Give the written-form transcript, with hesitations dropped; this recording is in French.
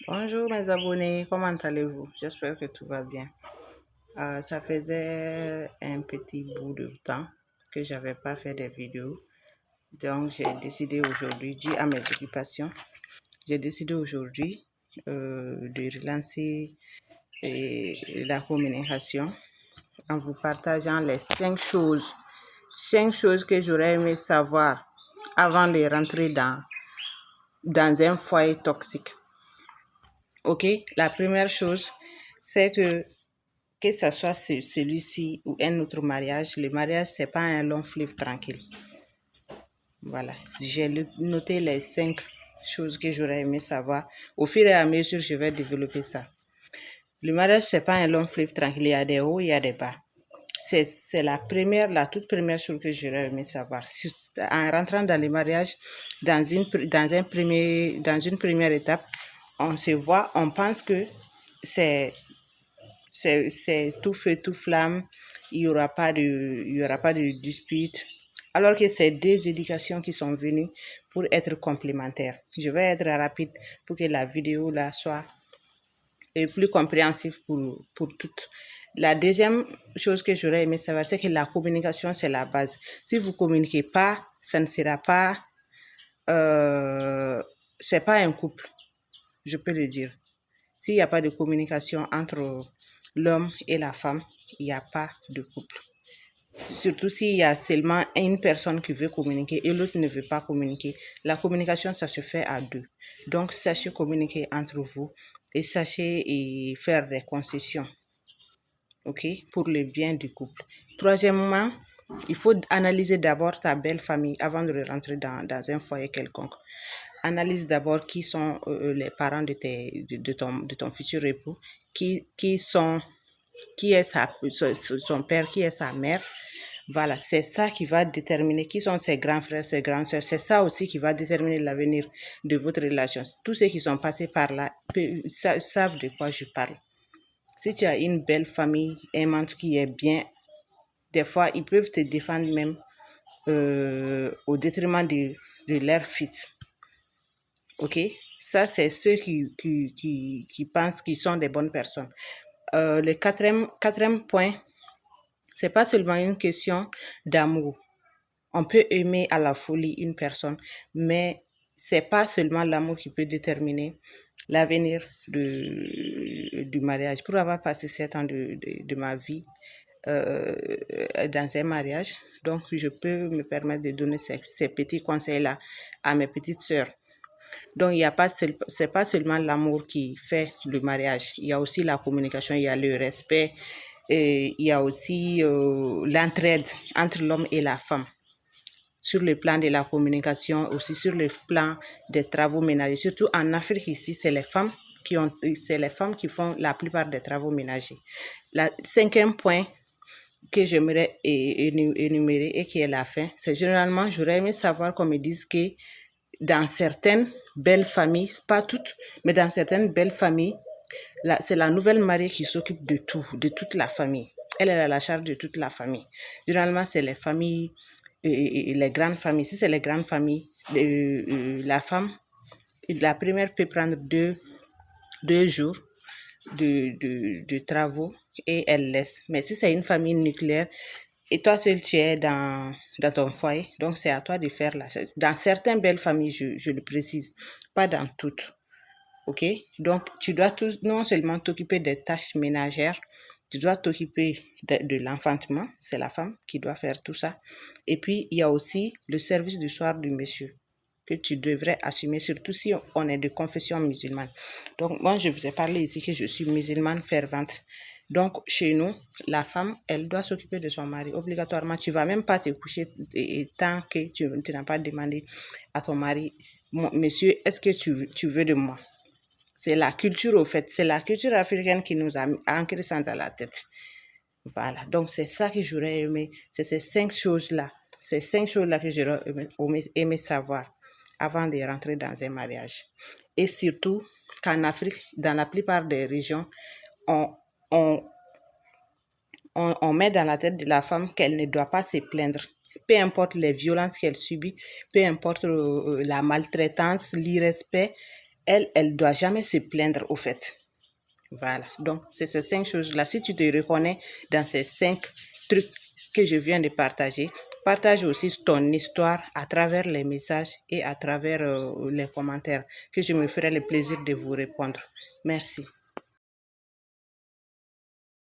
Bonjour mes abonnés, comment allez-vous? J'espère que tout va bien. Ça faisait un petit bout de temps que j'avais pas fait des vidéos. Donc j'ai décidé aujourd'hui, dû à mes occupations, j'ai décidé aujourd'hui de relancer la communication en vous partageant les 5 choses que j'aurais aimé savoir avant de rentrer dans un foyer toxique. Ok, la première chose, c'est que ce soit celui-ci ou un autre mariage, le mariage, c'est pas un long fleuve tranquille. Voilà, j'ai noté les 5 choses que j'aurais aimé savoir. Au fur et à mesure, je vais développer ça. Le mariage, c'est pas un long fleuve tranquille. Il y a des hauts, il y a des bas. C'est la toute première chose que j'aurais aimé savoir. En rentrant dans le mariage, dans une première étape, on se voit, on pense que c'est c'est tout feu, tout flamme, il y aura pas de dispute. Alors que c'est des éducations qui sont venues pour être complémentaires. Je vais être rapide pour que la vidéo là soit plus compréhensive pour toutes. La deuxième chose que j'aurais aimé savoir, c'est que la communication, c'est la base. Si vous communiquez pas, ça ne sera pas, c'est pas un couple, je peux le dire. S'il n'y a pas de communication entre l'homme et la femme, il n'y a pas de couple. Surtout s'il y a seulement une personne qui veut communiquer et l'autre ne veut pas communiquer. La communication, ça se fait à deux. Donc, sachez communiquer entre vous et sachez faire des concessions, ok, pour le bien du couple. Troisièmement, il faut analyser d'abord ta belle famille avant de rentrer dans un foyer quelconque. Analyse d'abord qui sont les parents de ton futur époux, qui est son père, qui est sa mère. Voilà, c'est ça qui va déterminer qui sont ses grands frères, ses grandes sœurs. C'est ça aussi qui va déterminer l'avenir de votre relation. Tous ceux qui sont passés par là savent de quoi je parle. Si tu as une belle famille aimante qui est bien, des fois, ils peuvent te défendre même au détriment de leur fils. Ok? Ça, c'est ceux qui pensent qu'ils sont des bonnes personnes. Le quatrième point, c'est pas seulement une question d'amour. On peut aimer à la folie une personne, mais c'est pas seulement l'amour qui peut déterminer l'avenir du mariage. Pour avoir passé 7 ans de ma vie dans un mariage, donc je peux me permettre de donner ces petits conseils-là à mes petites sœurs. Donc, c'est pas seulement l'amour qui fait le mariage. Il y a aussi la communication, il y a le respect, et il y a aussi l'entraide entre l'homme et la femme. Sur le plan de la communication, aussi sur le plan des travaux ménagers. Surtout en Afrique ici, c'est les femmes qui font la plupart des travaux ménagers. Le cinquième point que j'aimerais énumérer et qui est la fin, c'est généralement, j'aurais aimé savoir qu'on me dise que dans certaines belles familles, pas toutes, mais dans certaines belles familles, c'est la nouvelle mariée qui s'occupe de tout, de toute la famille. Elle a la charge de toute la famille. Généralement, c'est les familles, les grandes familles. Si c'est les grandes familles, la femme, la première peut prendre deux jours de travaux et elle laisse. Mais si c'est une famille nucléaire, et toi seul tu es dans ton foyer, donc c'est à toi de faire la chose. Dans certaines belles familles, je le précise, pas dans toutes. Ok? Donc tu dois non seulement t'occuper des tâches ménagères, tu dois t'occuper de l'enfantement, c'est la femme qui doit faire tout ça. Et puis il y a aussi le service du soir du monsieur que tu devrais assumer, surtout si on est de confession musulmane. Donc, moi, je vous ai parlé ici que je suis musulmane fervente. Donc, chez nous, la femme, elle doit s'occuper de son mari. Obligatoirement, tu ne vas même pas te coucher tant que tu n'as pas demandé à ton mari, monsieur, est-ce que tu veux de moi? C'est la culture, au fait. C'est la culture africaine qui nous a ancré ça dans la tête. Voilà. Donc, c'est ça que j'aurais aimé. C'est ces 5 choses-là. Ces 5 choses-là que j'aurais aimé savoir avant de rentrer dans un mariage. Et surtout qu'en Afrique, dans la plupart des régions, on, on, on met dans la tête de la femme qu'elle ne doit pas se plaindre. Peu importe les violences qu'elle subit, peu importe la maltraitance, l'irrespect, elle doit jamais se plaindre au fait. Voilà, donc c'est ces 5 choses-là. Si tu te reconnais dans ces 5 trucs que je viens de partager, partage aussi ton histoire à travers les messages et à travers les commentaires, que je me ferai le plaisir de vous répondre. Merci.